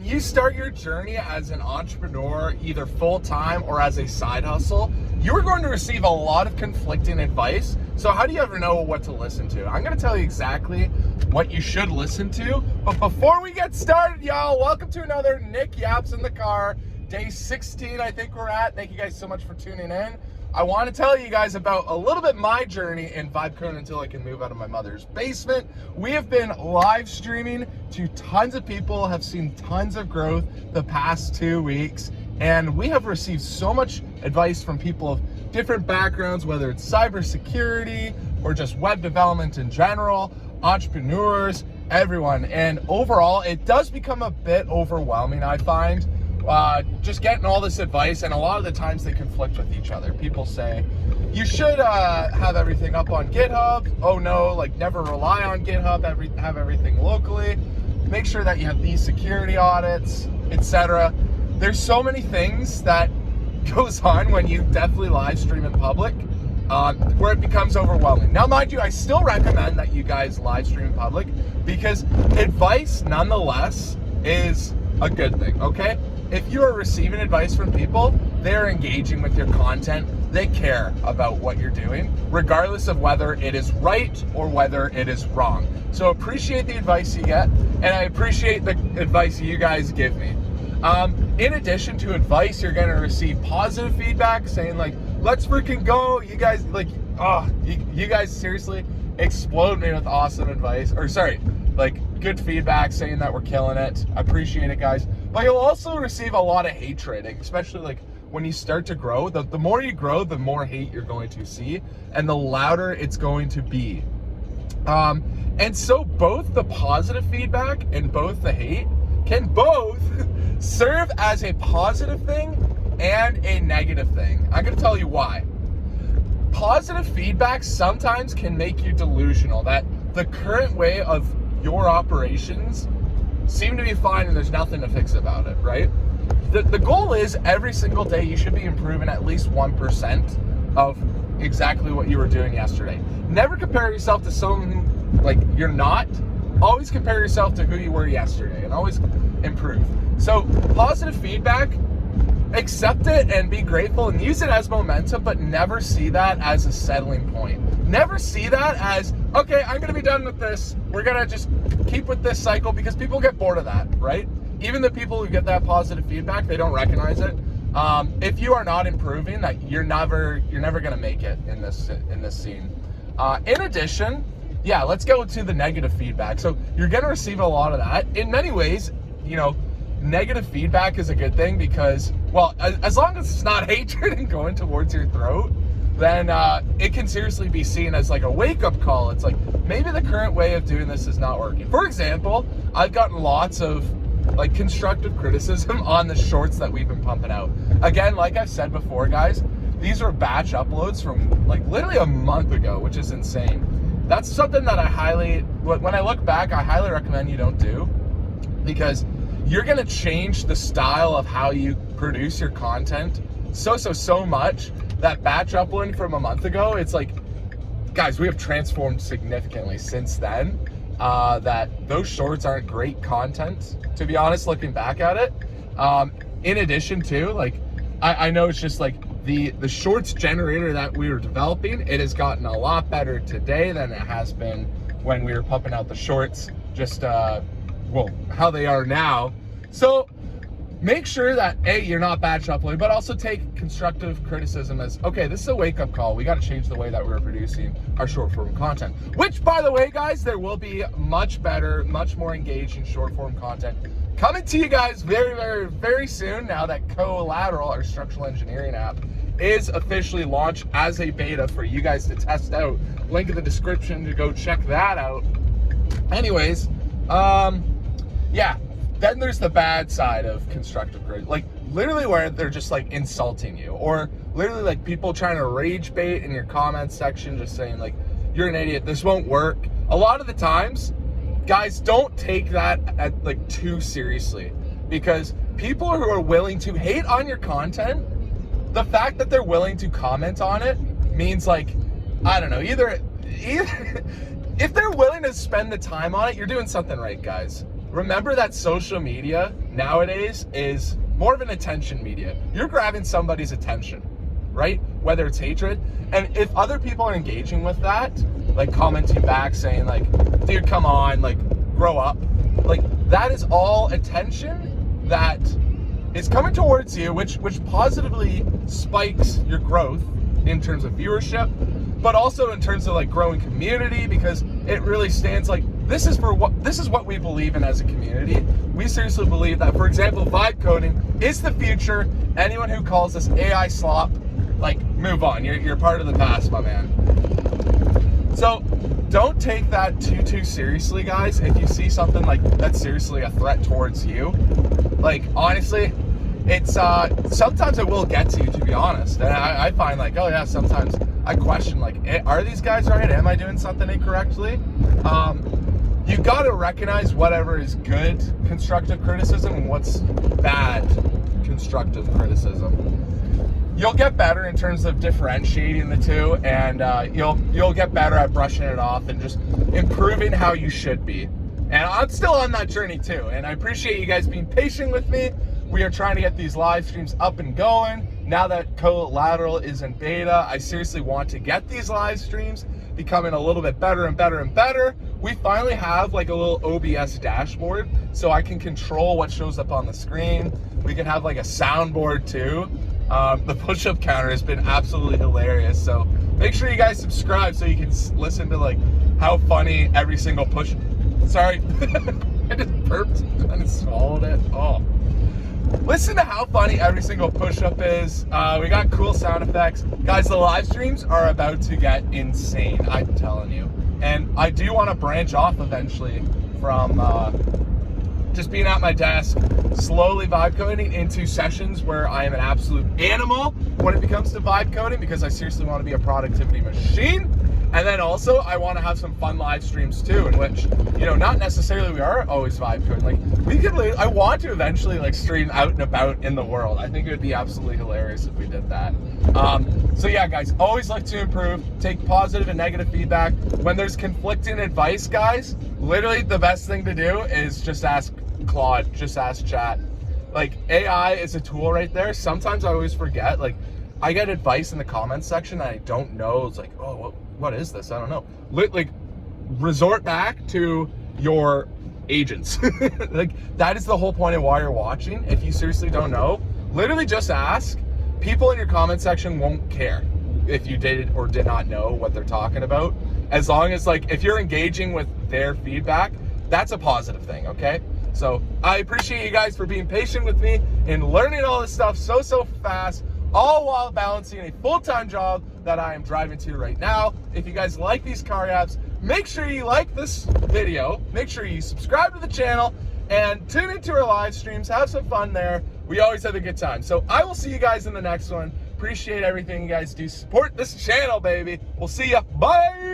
you start your journey as an entrepreneur, either full-time or as a side hustle, you're going to receive a lot of conflicting advice. So how do you ever know what to listen to? I'm going to tell you exactly what you should listen to. But before we get started, y'all, welcome to another Nick Yaps in the Car. Day 16, I think we're at. Thank you guys so much for tuning in. I want to tell you guys about a little bit my journey in Vibe Code until I can move out of my mother's basement. We have been live streaming to tons of people, have seen tons of growth the past 2 weeks, and we have received so much advice from people of different backgrounds, whether it's cybersecurity or just web development in general, entrepreneurs, everyone. And overall, it does become a bit overwhelming, I find. Just getting all this advice, and a lot of the times they conflict with each other. People say, you should have everything up on GitHub. Oh no, like never rely on GitHub, have everything locally. Make sure that you have these security audits, etc. There's so many things that goes on when you definitely live stream in public, where it becomes overwhelming. Now, mind you, I still recommend that you guys live stream in public because advice, nonetheless, is a good thing, okay? If you are receiving advice from people, they're engaging with your content. They care about what you're doing, regardless of whether it is right or whether it is wrong. So appreciate the advice you get, and I appreciate the advice you guys give me. In addition to advice, you're gonna receive positive feedback saying like, let's freaking go. You guys like, you guys seriously explode me with awesome advice, or sorry, like good feedback saying that we're killing it. I appreciate it, guys. But you'll also receive a lot of hatred, especially like when you start to grow. The more you grow, the more hate you're going to see, and the louder it's going to be. And so both the positive feedback and both the hate can both serve as a positive thing and a negative thing. I'm going to tell you why. Positive feedback sometimes can make you delusional that the current way of your operations seem to be fine and there's nothing to fix about it, right? The goal is every single day you should be improving at least 1% of exactly what you were doing yesterday. Never compare yourself to someone like you're not. Always compare yourself to who you were yesterday and always improve. So positive feedback, accept it and be grateful and use it as momentum, but never see that as a settling point. Never see that as, okay, I'm gonna be done with this. We're gonna just keep with this cycle, because people get bored of that, right? Even the people who get that positive feedback, they don't recognize it. If you are not improving, that you're never gonna make it in this scene. In addition, yeah, let's go to the negative feedback. So you're gonna receive a lot of that. In many ways, negative feedback is a good thing because, well, as long as it's not hatred and going towards your throat, then it can seriously be seen as like a wake-up call. It's like, maybe the current way of doing this is not working. For example, I've gotten lots of like constructive criticism on the shorts that we've been pumping out. Again, like I've said before, guys, these are batch uploads from like literally a month ago, which is insane. That's something that when I look back, I highly recommend you don't do, because you're gonna change the style of how you produce your content so much that batch uploading from a month ago, it's like, guys, we have transformed significantly since then, that those shorts aren't great content, to be honest, looking back at it. In addition to, like, I know it's just like the shorts generator that we were developing, it has gotten a lot better today than it has been when we were pumping out the shorts, just, well, how they are now. So make sure that you're not batch uploading, but also take constructive criticism as, okay, this is a wake-up call. We got to change the way that we're producing our short-form content, which, by the way, guys, there will be much better, much more engaged in short-form content coming to you guys very, very, very soon, now that CoLateral, our structural engineering app, is officially launched as a beta for you guys to test out. Link in the description to go check that out. Anyways, yeah. Then there's the bad side of constructive criticism, like literally where they're just like insulting you, or literally like people trying to rage bait in your comment section, just saying like, you're an idiot, this won't work. A lot of the times, guys, don't take that like too seriously, because people who are willing to hate on your content, the fact that they're willing to comment on it means like, I don't know, either if they're willing to spend the time on it, you're doing something right, guys. remember that social media nowadays is more of an attention media. You're grabbing somebody's attention, right? Whether it's hatred. And if other people are engaging with that, like commenting back saying like, dude, come on, like grow up. Like that is all attention that is coming towards you, which positively spikes your growth in terms of viewership, but also in terms of like growing community, because it really stands like, this is what we believe in as a community. We seriously believe that, for example, vibe coding is the future. Anyone who calls this AI slop, like, move on. You're part of the past, my man. So don't take that too seriously, guys. If you see something like that's seriously a threat towards you, like honestly, it's sometimes it will get to you, to be honest. And I find like, oh yeah, sometimes I question like, are these guys right? Am I doing something incorrectly? You got to recognize whatever is good constructive criticism and what's bad constructive criticism. You'll get better in terms of differentiating the two, and you'll get better at brushing it off and just improving how you should be. And I'm still on that journey too, and I appreciate you guys being patient with me. We are trying to get these live streams up and going. Now that CoLateral is in beta, I seriously want to get these live streams becoming a little bit better and better and better. We finally have like a little OBS dashboard, so I can control what shows up on the screen. We can have like a soundboard too. The push-up counter has been absolutely hilarious, so make sure you guys subscribe so you can listen to like how funny every single push. Sorry, I just burped and swallowed it. Oh. Listen to how funny every single push-up is. We got cool sound effects. Guys, the live streams are about to get insane, I'm telling you. And I do want to branch off eventually from just being at my desk, slowly vibe coding into sessions where I am an absolute animal when it comes to vibe coding, because I seriously want to be a productivity machine. And then also I want to have some fun live streams too, in which, you know, not necessarily we are always vibe coding. Like we could, I want to eventually like stream out and about in the world. I think it would be absolutely hilarious if we did that. So yeah, guys, always like to improve, take positive and negative feedback. When there's conflicting advice, guys, literally the best thing to do is just ask Claude, just ask chat. Like AI is a tool right there. Sometimes I always forget, like I get advice in the comments section and I don't know. It's like, oh, what is this? I don't know. Like, resort back to your agents. Like, that is the whole point of why you're watching. If you seriously don't know, literally just ask. People in your comment section won't care if you did or did not know what they're talking about. As long as, like, if you're engaging with their feedback, that's a positive thing, okay? So, I appreciate you guys for being patient with me and learning all this stuff so fast, all while balancing a full-time job that I am driving to right now. If you guys like these car apps, make sure you like this video, make sure you subscribe to the channel, and tune into our live streams. Have some fun there. We always have a good time. So I will see you guys in the next one. Appreciate everything you guys do. Support this channel, baby. We'll see ya. Bye.